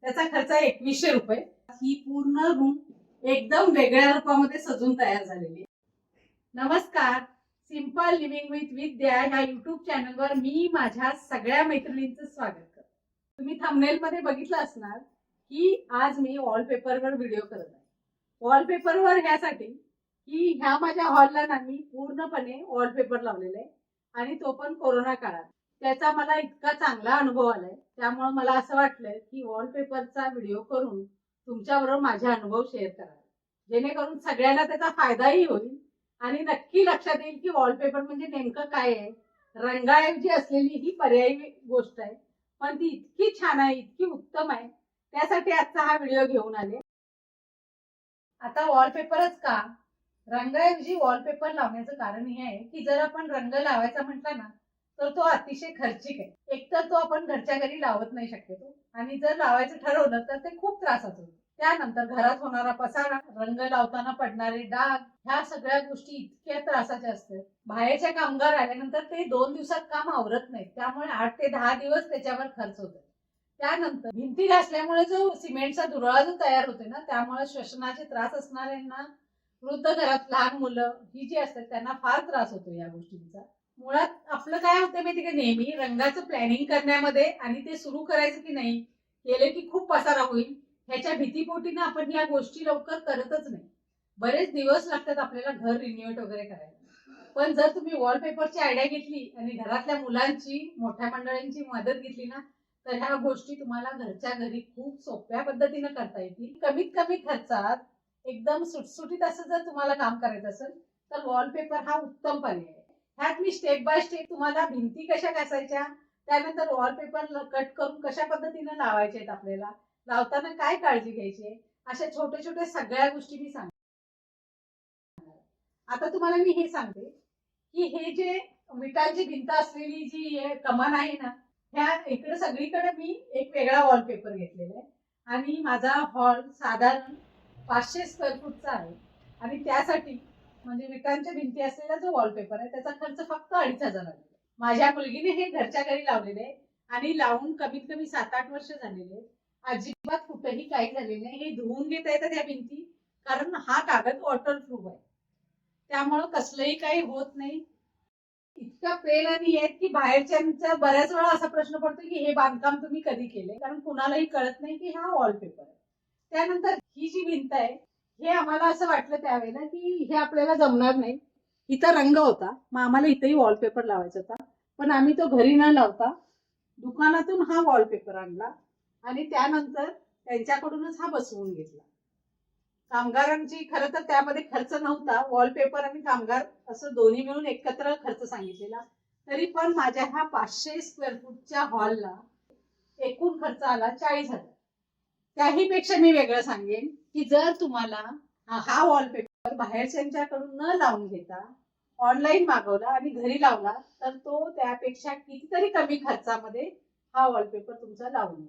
त्याचा खर्च आहे 2100 रुपये. ही पूर्ण रूम एकदम वेगळ्या रूपामध्ये सजून तयार झालेली आहे. नमस्कार, सिंपल लिव्हिंग विथ विद्या ह्या युट्यूब चॅनलवर मी माझ्या सगळ्या मैत्रिणींचं स्वागत करते. तुम्ही थंबनेल मध्ये बघितलं असणार की आज मी वॉलपेपरवर व्हिडिओ करत आहे. वॉलपेपरवर ह्यासाठी की ह्या माझ्या हॉलला ना मी पूर्णपणे वॉलपेपर लावलेला आहे आणि तो पण कोरोना काळात. त्याचा मला इतका चांगला अनुभव आलाय, त्यामुळे मला असं वाटलं की वॉलपेपरचा व्हिडिओ करून तुमच्याबरोबर माझे अनुभव शेअर करावे, जेणेकरून सगळ्यांना त्याचा फायदाही होईल आणि नक्की लक्षात येईल की वॉलपेपर म्हणजे नेमकं काय आहे. रंगाऐवजी असलेली ही पर्यायी गोष्ट आहे, पण ती इतकी छान आहे, इतकी उत्तम आहे, त्यासाठी आजचा हा व्हिडिओ घेऊन आले. आता वॉलपेपरच का, रंगाऐवजी वॉलपेपर लावण्याचं कारण हे आहे की जर आपण रंग लावायचा म्हटला ना तर तो अतिशय खर्चिक आहे. एकतर तो आपण घरच्या घरी लावत नाही शक्यतो, आणि जर लावायचं ठरवलं तर ते खूप त्रासाचं होतं. त्यानंतर घरात होणारा पसारा, रंग लावताना पडणारे डाग, ह्या सगळ्या गोष्टी इतक्या त्रासाच्या असतात. बाहेरच्या कामगार आल्यानंतर ते 2 दिवसात काम आवरत नाहीत, त्यामुळे 8 ते 10 दिवस त्याच्यावर खर्च होतो. त्यानंतर भिंती घासल्यामुळे जो सिमेंटचा दुराळा जो तयार होते ना, त्यामुळे श्वसनाचे त्रास असणाऱ्यांना, वृद्ध घरात लहान मुलं ही जी असतात त्यांना फार त्रास होतो या गोष्टींचा. मुळात आपलं काय होतं माहिती का, नेहमी रंगाचं प्लॅनिंग करण्यामध्ये आणि ते सुरू करायचं की नाही, केले की खूप पसारा होईल ह्याच्या भीतीपोटीनं आपण या गोष्टी लवकर करतच नाही. बरेच दिवस लागतात आपल्याला घर रिन्युएट वगैरे करायला. पण जर तुम्ही वॉलपेपरची आयडिया घेतली आणि घरातल्या मुलांची, मोठ्या मंडळींची मदत घेतली ना, तर ह्या गोष्टी तुम्हाला घरच्या घरी खूप सोप्या पद्धतीनं करता येतील. कमीत कमी खर्चात एकदम सुटसुटीत असं जर तुम्हाला काम करायचं असेल तर वॉलपेपर हा उत्तम पर्याय आहे. ह्यात मी स्टेप बाय स्टेप तुम्हाला भिंती कशा घासायच्या, त्यानंतर वॉलपेपर कट करून कशा पद्धतीने लावायचे आहेत, आपल्याला लावताना काय काळजी घ्यायची, अशा छोट्या छोट्या सगळ्या गोष्टी मी सांगते. आता तुम्हाला मी हे सांगते की हे जे विटांची भिंत असलेली जी कमान आहे ना, ह्या इकडे सगळीकडे मी एक वेगळा वॉलपेपर घेतलेला आहे आणि माझा हॉल साधारण 500 स्क्वेअर फूटचा आहे. आणि त्यासाठी म्हणजे विटांच्या भिंती असलेला जो वॉलपेपर आहे त्याचा खर्च फक्त 2500 आहे. माझ्या मुलगीने हे घरच्या घरी लावलेले आहे आणि लावून कमीत कमी 7-8 वर्ष झालेले. अजिबात कुठेही काही झालेलं नाही. हे धुवून घेता येतात या भिंती, कारण हा कागद वॉटरप्रूफ आहे, त्यामुळं कसलंही काही होत नाही. इतका पेल आणि आहेत की बाहेरच्यांचा बऱ्याच वेळा असा प्रश्न पडतो की हे बांधकाम तुम्ही कधी केले, कारण कुणालाही कळत नाही की हा वॉलपेपर आहे. त्यानंतर ही जी भिंत आहे, हे आम्हाला असं वाटलं त्यावेळेला की हे आपल्याला जमणार नाही. इथं रंग होता, मग आम्हाला इथेही वॉलपेपर लावायचा होता, पण आम्ही तो घरी न लावता दुकानातून हा वॉलपेपर आणला आणि त्यानंतर त्यांच्याकडूनच हा बसवून घेतला. कामगारांची खरं तर त्यामध्ये खर्च नव्हता, वॉलपेपर आणि कामगार असं दोन्ही मिळून एकत्र खर्च सांगितलेला. तरी पण माझ्या ह्या 500 स्क्वेअर फूटच्या हॉलला एकूण खर्च आला 40,000. त्याही पेक्षा मी वेगळं सांगेन की जर तुम्हाला हा वॉलपेपर बाहेरच्यांच्याकडून न लावून घेता ऑनलाईन मागवला आणि घरी लावला तर तो त्यापेक्षा कितीतरी कमी खर्चामध्ये हा वॉलपेपर तुमचा लावून.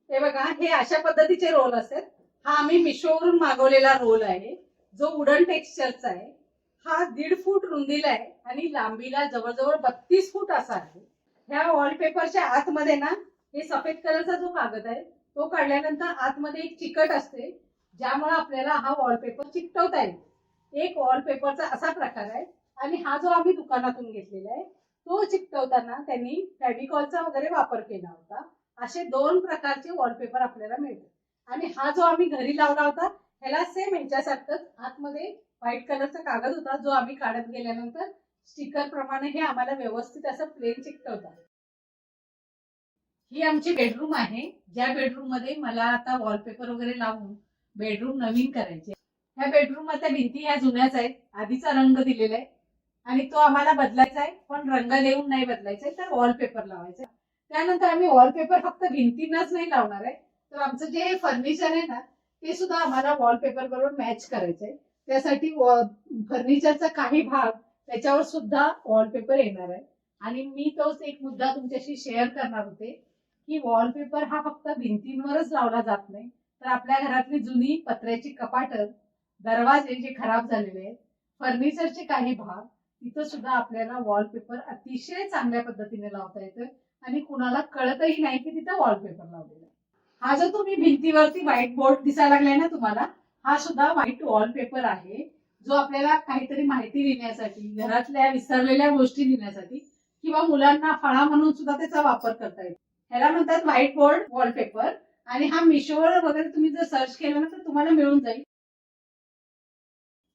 हे बघा, हे अशा पद्धतीचे रोल असतात. हा आम्ही मिशोवरून मागवलेला रोल आहे, जो वुडन टेक्स्चरचा आहे. हा 1.5 फूट रुंदीला आहे आणि लांबीला जवळजवळ 32 फूट असा आहे. ह्या वॉलपेपरच्या आतमध्ये ना, हे सफेद कलरचा जो कागद आहे तो काढल्यानंतर आतमध्ये एक चिकट असते, ज्यामुळे आपल्याला हा वॉलपेपर चिकटवता येईल. एक वॉलपेपरचा असा प्रकार आहे. आणि हा जो आम्ही दुकानातून घेतलेला आहे तो चिकटवताना त्यांनी फॅबिकॉलचा वगैरे वापर केला होता. असे 2 प्रकारचे वॉलपेपर आपल्याला मिळतात. आणि हा जो आम्ही घरी लावला होता ह्याला सेम ह्याच्यासारखंच आतमध्ये व्हाईट कलरचा कागद होता, जो आम्ही काढत गेल्यानंतर स्टिकर प्रमाणे हे आम्हाला व्यवस्थित असं प्लेन चिकटवतात. ही आमची बेडरूम आहे, ज्या बेडरूम मध्ये मला आता वॉलपेपर वगैरे लावून बेडरूम नवीन करायचे. ह्या बेडरूम मधल्या भिंती ह्या जुन्याच आहेत, आधीचा रंग दिलेला आहे आणि तो आम्हाला बदलायचा आहे, पण रंग देऊन नाही बदलायचा आहे, तर वॉलपेपर लावायचा. त्यानंतर आम्ही वॉलपेपर फक्त भिंतींनाच नाही लावणार आहे, तर आमचं जे फर्निचर आहे ना ते सुद्धा आम्हाला वॉलपेपर बरोबर मॅच करायचंय. त्यासाठी फर्निचरचा काही भाग त्याच्यावर सुद्धा वॉलपेपर येणार आहे. आणि मी तोच एक मुद्दा तुमच्याशी शेअर करणार होते की वॉलपेपर हा फक्त भिंतींवरच लावला जात नाही, तर आपल्या घरातली जुनी पत्र्याची कपाट, दरवाजे जे खराब झालेले आहेत, फर्निचरचे काही भाग, तिथं सुद्धा आपल्याला वॉलपेपर अतिशय चांगल्या पद्धतीने लावता येतं आणि कुणाला कळतही नाही की तिथं वॉलपेपर लावलेला आहे. हा जो तुम्ही भिंतीवरती व्हाईट बोर्ड दिसायला लागलाय ना तुम्हाला, हा सुद्धा व्हाईट वॉलपेपर आहे, जो आपल्याला काहीतरी माहिती लिहिण्यासाठी, घरातल्या विसरलेल्या गोष्टी लिहिण्यासाठी किंवा मुलांना फळा म्हणून सुद्धा त्याचा वापर करता येतो. ह्याला म्हणतात व्हाईट बोर्ड वॉलपेपर. आणि हा मिशोवर वगैरे तुम्ही जर सर्च केलं ना तर तुम्हाला मिळून जाईल.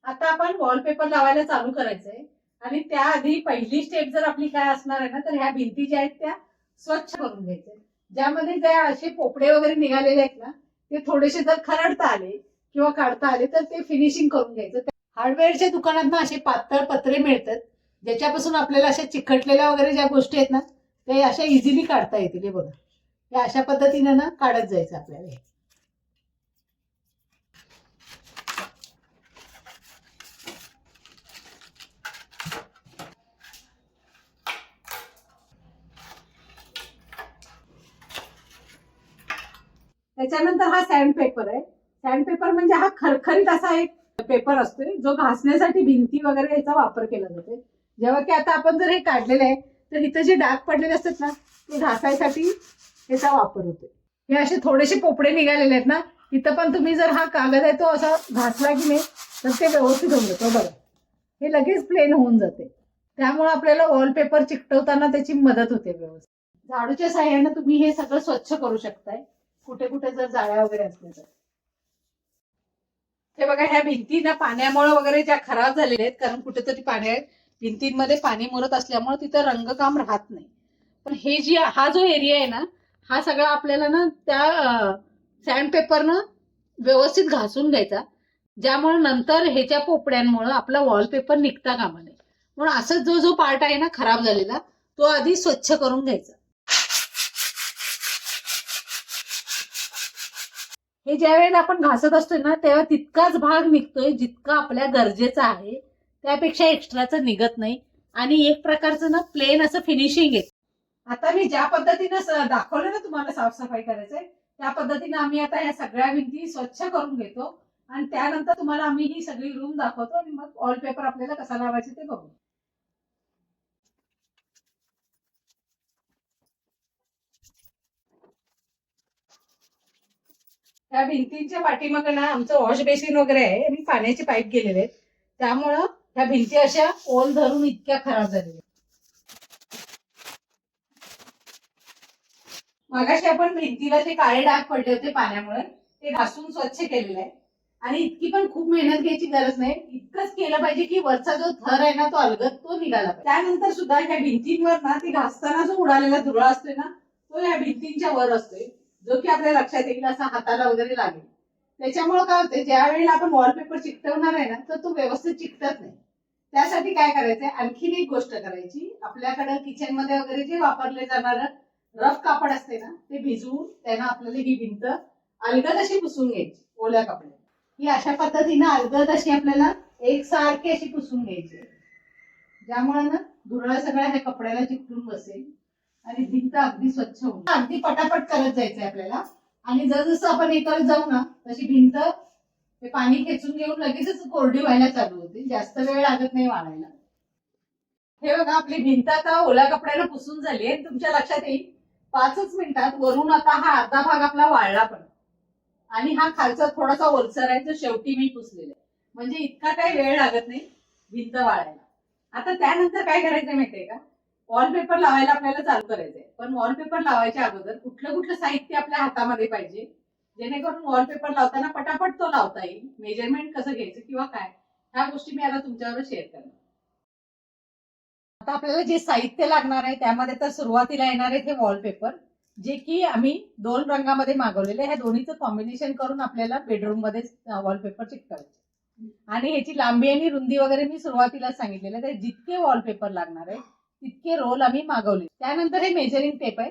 आता आपण वॉलपेपर लावायला चालू करायचंय आणि त्याआधी पहिली स्टेप जर आपली काय असणार आहे ना, तर ह्या भिंती ज्या आहेत त्या स्वच्छ करून घ्यायच्या. ज्यामध्ये जे असे पोपडे वगैरे निघालेले आहेत ना, ते थोडेसे जर खरडता आले किंवा काढता आले तर ते फिनिशिंग करून घ्यायचं. हार्डवेअरच्या दुकानात ना असे पातळ पत्रे मिळतात, ज्याच्यापासून आपल्याला अशा चिकटलेल्या वगैरे ज्या गोष्टी आहेत ना, ते अशा इझिली काढता येतील. हे बघा, हे अशा पद्धतीने ना काढत जायचं आपल्याला. त्याच्यानंतर हा सँड पेपर आहे. सँड पेपर म्हणजे हा खरखरीत असा एक पेपर असतोय, जो घासण्यासाठी भिंती वगैरे याचा वापर केला जातो. जेव्हा की आता आपण जर हे काढलेलं आहे तर इथं जे डाग पडलेले असतात ना, ते घासायसाठी याचा वापर होतो. हे असे थोडेसे पोपडे निघालेले आहेत ना, इथं पण तुम्ही जर हा कागद आहे तो असा घासला की नाही तर ते व्यवस्थित होऊन जातो. बघा, हे लगेच प्लेन होऊन जाते. त्यामुळे आपल्याला वॉलपेपर चिकटवताना त्याची मदत होते व्यवस्थित. झाडूच्या साह्याने तुम्ही हे सगळं स्वच्छ करू शकताय, कुठे कुठे जर जाळ्या वगैरे असल्या तर. हे बघा, ह्या भिंती ना पाण्यामुळे वगैरे ज्या खराब झालेल्या आहेत, कारण कुठेतरी भिंतींमध्ये पाणी मुरत असल्यामुळे तिथं रंगकाम राहत नाही. पण हे हा जो एरिया आहे ना, हा सगळा आपल्याला ना त्या सँड पेपरनं व्यवस्थित घासून घ्यायचा, ज्यामुळे नंतर ह्याच्या पोपड्यांमुळे आपला वॉलपेपर निघता कामा नये. म्हणून असं जो पार्ट आहे ना खराब झालेला, तो आधी स्वच्छ करून घ्यायचा. हे ज्या वेळेला आपण घासत असतोय ना, तेव्हा तितकाच भाग निघतोय जितका आपल्या गरजेचा आहे, त्यापेक्षा एक्स्ट्राचं निघत नाही आणि एक प्रकारचं ना प्लेन असं फिनिशिंग आहे. आता मी ज्या पद्धतीनं दाखवलं ना तुम्हाला साफसफाई करायचंय, त्या पद्धतीनं आम्ही आता ह्या सगळ्या भिंती स्वच्छ करून घेतो आणि त्यानंतर तुम्हाला आम्ही ही सगळी रूम दाखवतो आणि मग वॉलपेपर आपल्याला कसा लावायचा ते बघू. त्या भिंतींच्या पाठीमागे ना आमचं वॉश बेसिन वगैरे आहे आणि पाण्याचे पाईप गेलेले आहेत, त्यामुळं ह्या भिंती अशा ओल धरून इतक्या खराब झालेल्या. मगाशी आपण भिंतीला जे काळे डाग पडले होते पाण्यामुळे, ते घासून स्वच्छ केलेलं आहे. आणि इतकी पण खूप मेहनत घ्यायची गरज नाही, इतकंच केलं पाहिजे की वरचा जो थर आहे ना तो अलगद तो निघाला पाहिजे. त्यानंतर सुद्धा ह्या भिंतींवर ना ते घासताना जो उडालेला धुळा असतोय ना, तो ह्या भिंतींच्या वर असतोय, जो की आपल्या लक्षात येईल असा हाताला वगैरे लागेल. त्याच्यामुळे काय होते, ज्या वेळेला आपण वॉलपेपर चिकटवणार आहे ना, तर तो व्यवस्थित चिकटत नाही. त्यासाठी काय करायचंय, आणखीन एक गोष्ट करायची. आपल्याकडे किचन मध्ये वगैरे जे वापरले जाणार रफ कापड असते ना, ते भिजवून त्यांना आपल्याला ही भिंत अलगद अशी पुसून घ्यायची ओल्या कपड्यात. ही अशा पद्धतीने अलगद अशी आपल्याला एकसारखी अशी पुसून घ्यायची, ज्यामुळे ना धुळा सगळ्या ह्या कपड्याला चिकटून बसेल आणि भिंत अगदी स्वच्छ होईल. अगदी पटापट करत जायचंय आपल्याला. आणि जसं आपण हे करत जाऊ ना, तशी भिंत ते पाणी खेचून घेऊन लगेचच कोरडी व्हायला चालू होते. जास्त वेळ लागत नाही वाळायला. हे बघा, आपली भिंत आता ओल्या कपड्याला पुसून झाली आहे. तुमच्या लक्षात येईल 5च मिनिटात वरून आता हा अर्धा भाग आपला वाळला पण, आणि हा खालचा थोडासा ओलसर आहे जो शेवटी मी पुसलेला आहे. म्हणजे इतका काही वेळ लागत नाही भिंत वाळायला. आता त्यानंतर काय करायचं माहितीये का, वॉलपेपर लावायला आपल्याला चालू करायचंय. पण वॉलपेपर लावायच्या अगोदर कुठलं कुठलं साहित्य आपल्या हातामध्ये पाहिजे, जेणेकरून वॉलपेपर लावताना पटापट तो लावता येईल. मेजरमेंट कसं घ्यायचं किंवा काय, ह्या गोष्टी मी आता तुमच्याबरोबर शेअर करणार. आता आपल्याला जे साहित्य लागणार आहे त्यामध्ये तर सुरुवातीला येणार आहे हे वॉलपेपर, जे की आम्ही 2 रंगामध्ये मागवलेले. ह्या दोन्हीचं कॉम्बिनेशन करून आपल्याला बेडरूम मध्ये वॉलपेपर चिकटवायचे. आणि ह्याची लांबी आणि रुंदी वगैरे मी सुरुवातीला सांगितलेलं आहे. जितके वॉलपेपर लागणार आहे तितके रोल आम्ही मागवले. त्यानंतर हे मेजरिंग टेप आहे,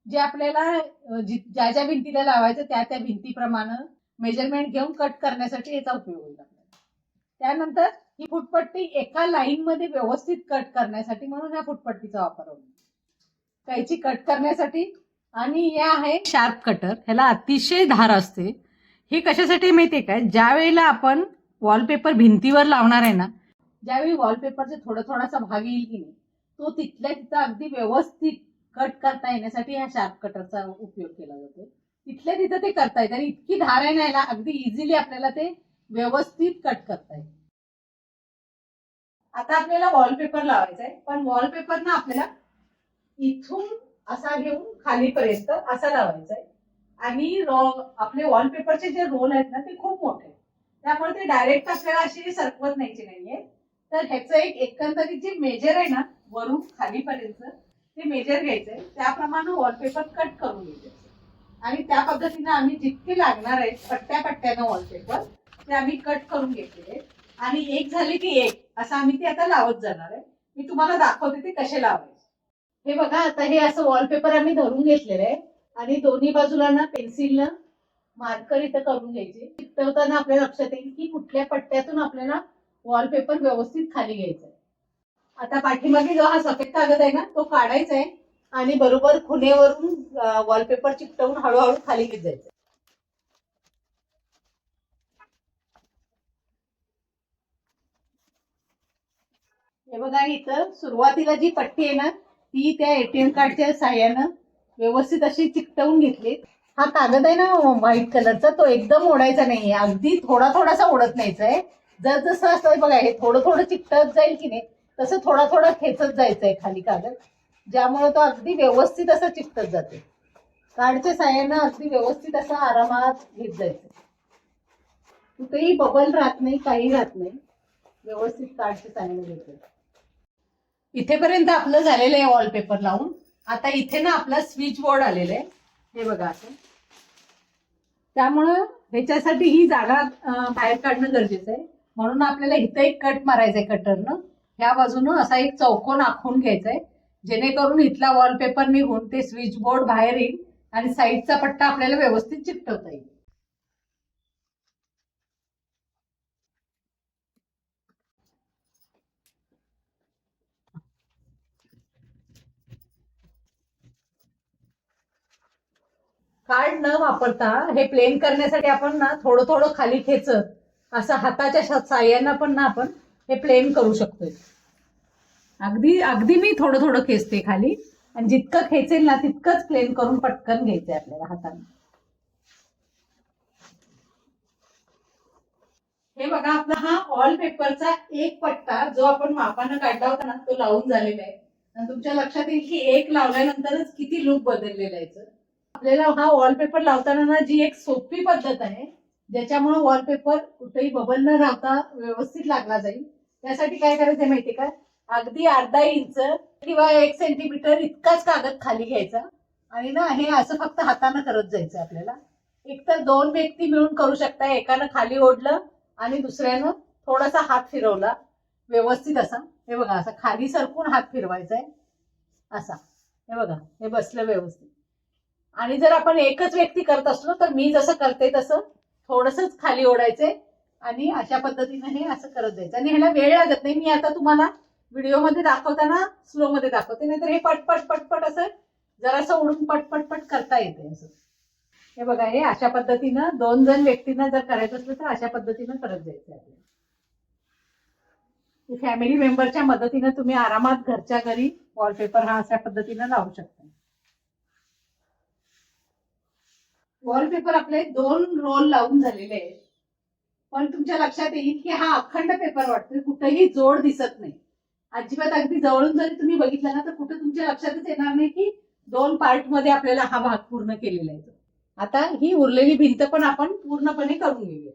जे आपल्याला ज्या ज्या भिंतीला लावायचं त्या त्या भिंतीप्रमाणे मेजरमेंट घेऊन कट करण्यासाठी याचा उपयोग होईल. त्यानंतर ही फुटपट्टी एका लाईन मध्ये व्यवस्थित कट करण्यासाठी, म्हणून ह्या फुटपट्टीचा वापर होतो. कैची कट करण्यासाठी. आणि या आहे शार्प कटर, ह्याला अतिशय धार असते. हे कशासाठी माहितीये का, ज्या वेळेला आपण वॉलपेपर भिंतीवर लावणार आहे ना, ज्यावेळी वॉलपेपरचा थोडासा भाग येईल की नाही, तो तिथल्या तिथं अगदी व्यवस्थित कट करता येण्यासाठी ह्या शार्प कटरचा उपयोग केला जातो. तिथल्या तिथं ते करता येत आणि इतकी धार आहे ना याला, अगदी इझिली आपल्याला ते व्यवस्थित कट करता येईल. आता आपल्याला वॉलपेपर लावायचा आहे, पण वॉलपेपर ना आपल्याला इथून असा घेऊन खालीपर्यंत असा लावायचा आहे. आणि आपले वॉलपेपरचे जे रोल आहेत ना ते खूप मोठे आहेत, त्यामुळे ते डायरेक्ट आपल्याला अशी सरकवत न्यायचे नाहीये. तर ह्याचं एक एकंदरीत जे मेजर आहे ना वरून खालीपर्यंत ते मेजर घ्यायचंय, त्याप्रमाणे वॉलपेपर कट करून घ्यायचे. आणि त्या पद्धतीने आम्ही जितके लागणार आहेत पट्ट्या पट्ट्यानं वॉलपेपर ते आम्ही कट करून घेतलेले. आणि एक झाले की एक असं आम्ही ते आता लावत जाणार आहे. मी तुम्हाला दाखवते ते कसे लावायचे. हे बघा, आता हे असं वॉलपेपर आम्ही धरून घेतलेलं आहे आणि दोन्ही बाजूला ना पेन्सिलनं मार्कर इथं करून घ्यायचे. चिकटवताना आपल्या लक्षात येईल की कुठल्या पट्ट्यातून आपल्याला वॉलपेपर व्यवस्थित खाली घ्यायचा आहे. आता पाठीमागे जो हा सफेद कागद आहे ना तो काढायचा आहे आणि बरोबर खुणेवरून वॉलपेपर चिकटवून हळूहळू खाली घेत जायचं. हे बघा, इथं सुरुवातीला जी पट्टी आहे ना ती त्या एटीएम कार्डच्या साह्यानं व्यवस्थित अशी चिकटवून घेतली. हा कागद आहे ना व्हाईट कलरचा, तो एकदम ओढायचा नाहीये, अगदी थोडा थोडासा ओढत न्यायचा आहे. जर जसं असं बघा हे थोडं थोडं चिकटत जाईल की नाही तसं थोडा थोडा खेचत जायचंय खाली कागद, ज्यामुळे तो अगदी व्यवस्थित असं चिकटत जाते. कार्डच्या साह्यानं अगदी व्यवस्थित असं आरामात घेत जायचं. कुठेही बबल राहत नाही, काही राहत नाही, व्यवस्थित कार्डच्या साह्यानं घ्यायचं. इथेपर्यंत आपलं झालेलं आहे वॉलपेपर लावून. आता इथे ना आपला स्विच बोर्ड आलेला आहे, हे बघा असं. त्यामुळं ह्याच्यासाठी ही जागा बाहेर काढणं गरजेचं आहे. म्हणून आपल्याला इथं एक कट मारायचा आहे कटरनं. ह्या बाजूनं असा एक चौकोन आखून घ्यायचा आहे, जेणेकरून इथला वॉलपेपर निघून ते स्विच बोर्ड बाहेर येईल आणि साईडचा पट्टा आपल्याला व्यवस्थित चिकटवता येईल. कार्ड न वापरता हे प्लेन करण्यासाठी आपण ना थोडं थोडं खाली खेचत असं हाताच्या साह्यानं पण ना आपण हे प्लेन करू शकतोय. अगदी अगदी मी थोडं थोडं खेचते खाली आणि जितकं खेचेल ना तितकंच प्लेन करून पटकन घ्यायचंय आपल्याला हाताने. हे बघा, आपला हा वॉलपेपरचा एक पट्टा जो आपण मापानं काढला होता ना तो लावून झालेला आहे. आणि तुमच्या लक्षात येईल की एक लावल्यानंतरच किती लुक बदललेला आहे. आपल्याला हा वॉलपेपर लावताना ना जी एक सोपी पद्धत आहे ज्याच्यामुळे वॉलपेपर कुठेही बबल न राहता व्यवस्थित लागला जाईल, त्यासाठी काय करायचं माहितीये का, अगदी अर्धा इंच किंवा 1 सेंटीमीटर इतकाच कागद खाली घ्यायचा आणि ना हे असं फक्त हाताने करत जायचं. आपल्याला एकतर 2 व्यक्ती मिळून करू शकता, एकानं खाली ओढलं आणि दुसऱ्यानं थोडासा हात फिरवला व्यवस्थित असा. हे बघा, असं खाली सरकून हात फिरवायचा आहे असा. हे बघा, हे बसलं व्यवस्थित. आणि जर आपण एकच व्यक्ती करत असलो तर मी जसं करते तसं थोडंसंच खाली ओढायचंय आणि अशा पद्धतीने हे असं करत जायचं. आणि ह्याला वेळ लागत नाही. मी आता तुम्हाला व्हिडिओमध्ये दाखवताना स्लो मध्ये दाखवते, नाहीतर हे पटपट पटपट असं जरासं ओढून पटपट करता येते असं. हे बघा, हे अशा पद्धतीनं 2 जण व्यक्तींना जर करायचं असलं तर अशा पद्धतीनं करत जायचं आपल्याला. फॅमिली मेंबरच्या मदतीने तुम्ही आरामात घरच्या घरी वॉलपेपर हा अशा पद्धतीने लावू शकता. वॉलपेपर आपले 2 रोल लावून झालेले आहेत, पण तुमच्या लक्षात येईल की हा अखंड पेपर वाटतोय, कुठेही जोड दिसत नाही अजिबात. अगदी जवळून जरी तुम्ही बघितलं ना तर कुठे तुमच्या लक्षातच येणार नाही की 2 पार्ट मध्ये आपल्याला हा भाग पूर्ण केलेला आहे. आता ही उरलेली भिंत पण आपण पूर्णपणे करून घेऊया.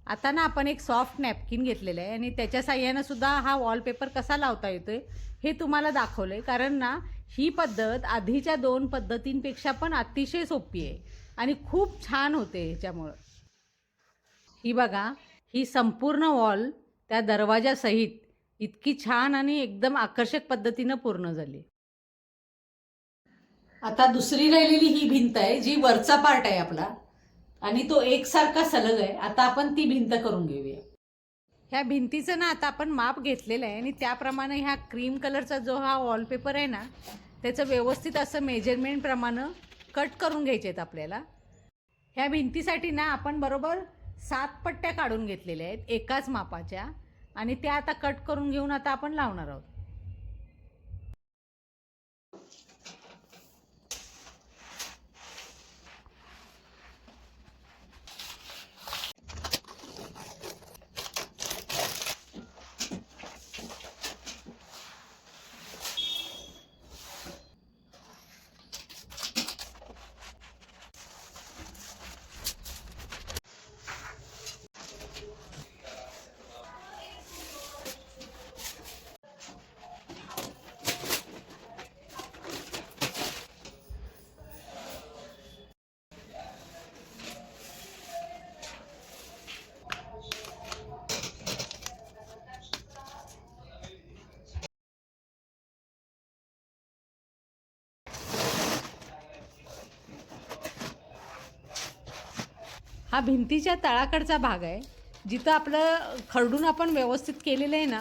आता ना आपण एक सॉफ्ट नॅपकिन घेतलेलं आहे आणि त्याच्या साह्यानं सुद्धा हा वॉलपेपर कसा लावता येतोय हे तुम्हाला दाखवलंय. कारण ना ही पद्धत आधीच्या 2 पद्धतींपेक्षा पण अतिशय सोपी आहे आणि खूप छान होते ह्याच्यामुळं. ही बघा, ही संपूर्ण वॉल त्या दरवाजासहित इतकी छान आणि एकदम आकर्षक पद्धतीनं पूर्ण झाली. आता दुसरी राहिलेली ही भिंत आहे जी वरचा पार्ट आहे आपला आणि तो एकसारखा सलग आहे. आता आपण ती भिंत करून घेऊया. ह्या भिंतीचं ना आता आपण माप घेतलेलं आहे आणि त्याप्रमाणे ह्या क्रीम कलरचा जो हा वॉलपेपर आहे ना त्याचं व्यवस्थित असं मेजरमेंट प्रमाणे कट करून घ्यायचे आहेत आपल्याला. ह्या भिंतीसाठी ना आपण बरोबर 7 पट्ट्या काढून घेतलेल्या आहेत एकाच मापाच्या आणि त्या आता कट करून घेऊन आता आपण लावणार आहोत. हा भिंतीच्या तळाकडचा भाग आहे, जिथं आपलं खरडून आपण व्यवस्थित केलेलं आहे ना,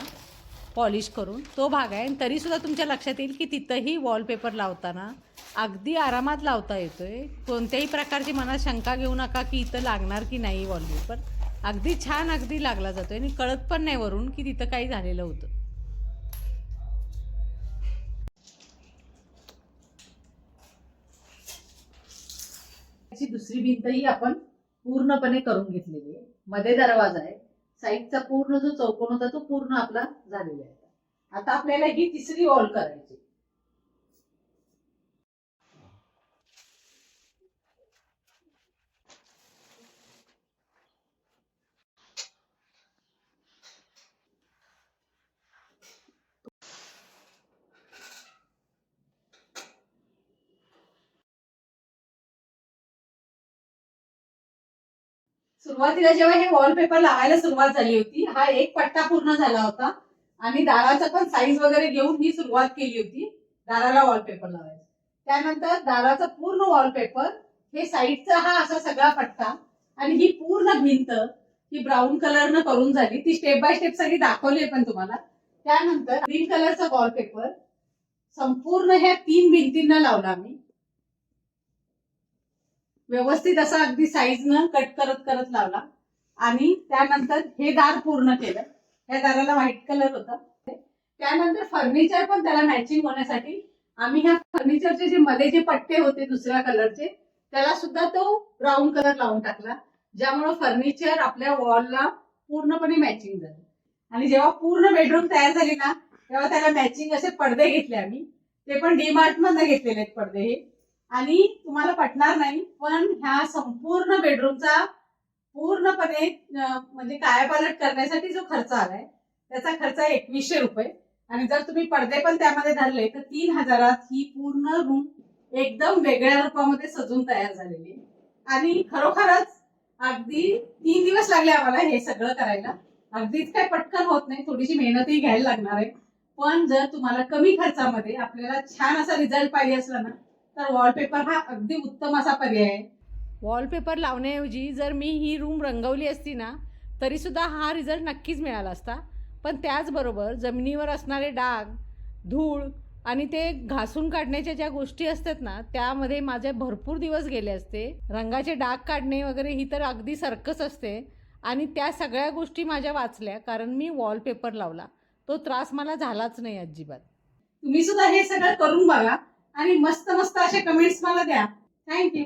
पॉलिश करून तो भाग आहे. तरीसुद्धा तुमच्या लक्षात येईल की तिथंही वॉलपेपर लावताना अगदी आरामात लावता येतोय. कोणत्याही प्रकारची मनात शंका घेऊ नका की इथं लागणार की नाही वॉलपेपर. अगदी छान अगदी लागला जातोय आणि कळत पण नाही वरून की तिथं काही झालेलं होतं. दुसरी भिंतही आपण पूर्णपणे करून घेतलेली आहे. मध्ये दरवाजा आहे, साईडचा पूर्ण जो चौकोन होता तो पूर्ण आपला झालेला आहे. आता आपल्याला ही तिसरी वॉल करायची. सुरुवातीला जेव्हा हे वॉलपेपर लावायला सुरुवात झाली होती, हा एक पट्टा पूर्ण झाला होता आणि दाराचा पण साईज वगैरे घेऊन ही सुरुवात केली होती दाराला वॉलपेपर लावायचा. त्यानंतर दाराचा पूर्ण वॉलपेपर, हे साईडचा हा असा सगळा पट्टा आणि ही पूर्ण भिंत ही ब्राऊन कलरनं करून झाली. ती स्टेप बाय स्टेप सगळी दाखवली पण तुम्हाला. त्यानंतर ग्रीन कलरचा वॉलपेपर संपूर्ण ह्या 3 भिंतींना लावला मी व्यवस्थित असा अगदी साईजनं कट करत करत लावला. आणि त्यानंतर हे दार पूर्ण केलं. या दाराला व्हाईट कलर होता. त्यानंतर फर्निचर पण त्याला मॅचिंग होण्यासाठी आम्ही ह्या फर्निचरचे जे मध्ये जे पट्टे होते दुसऱ्या कलरचे, त्याला सुद्धा तो ब्राऊन कलर लावून टाकला, ज्यामुळे फर्निचर आपल्या वॉलला पूर्णपणे मॅचिंग झालं. आणि जेव्हा पूर्ण बेडरूम तयार झाली ना, तेव्हा त्याला मॅचिंग असे पडदे घेतले आम्ही. ते पण डीमार्ट मधून घेतलेले आहेत पडदे हे. आणि तुम्हाला पटणार नाही, पण ह्या संपूर्ण बेडरूमचा पूर्णपणे म्हणजे कायापालट करण्यासाठी जो खर्च आलाय त्याचा खर्च आहे 2100 रुपये. आणि जर तुम्ही पडदे पण त्यामध्ये धरले तर 3000 ही पूर्ण रूम एकदम वेगळ्या रूपामध्ये सजून तयार झालेली. आणि खरोखरच अगदी 3 दिवस लागले आम्हाला हे सगळं करायला. अगदीच काय पटकन होत नाही, थोडीशी मेहनतही घ्यायला लागणार आहे. पण जर तुम्हाला कमी खर्चामध्ये आपल्याला छान असा रिझल्ट पाहिजे असला ना, तर वॉलपेपर हा अगदी उत्तम असा पर्याय आहे. वॉलपेपर लावण्याऐवजी जर मी ही रूम रंगवली असती ना, तरीसुद्धा हा रिझल्ट नक्कीच मिळाला असता. पण त्याचबरोबर जमिनीवर असणारे डाग, धूळ आणि ते घासून काढण्याच्या ज्या गोष्टी असतात ना, त्यामध्ये माझे भरपूर दिवस गेले असते. रंगाचे डाग काढणे वगैरे ही तर अगदी सर्कस असते. आणि त्या सगळ्या गोष्टी माझ्या वाचल्या, कारण मी वॉलपेपर लावला. तो त्रास मला झालाच नाही अजिबात. तुम्ही सुद्धा हे सगळं करून बघा आणि मस्त मस्त असे कमेंट्स मला द्या. थँक्यू.